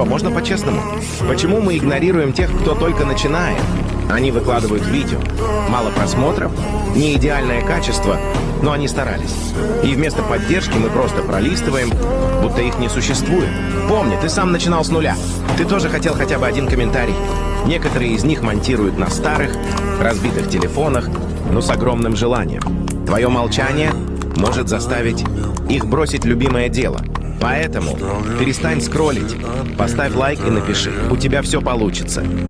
Хорошо, можно по-честному. Почему мы игнорируем тех, кто только начинает? Они выкладывают видео. Мало просмотров, не идеальное качество, но они старались. И вместо поддержки мы просто пролистываем, будто их не существует. Помни, ты сам начинал с нуля. Ты тоже хотел хотя бы один комментарий. Некоторые из них монтируют на старых, разбитых телефонах, но с огромным желанием. Твое молчание может заставить их бросить любимое дело. Поэтому перестань скроллить, поставь лайк и напиши. У тебя все получится.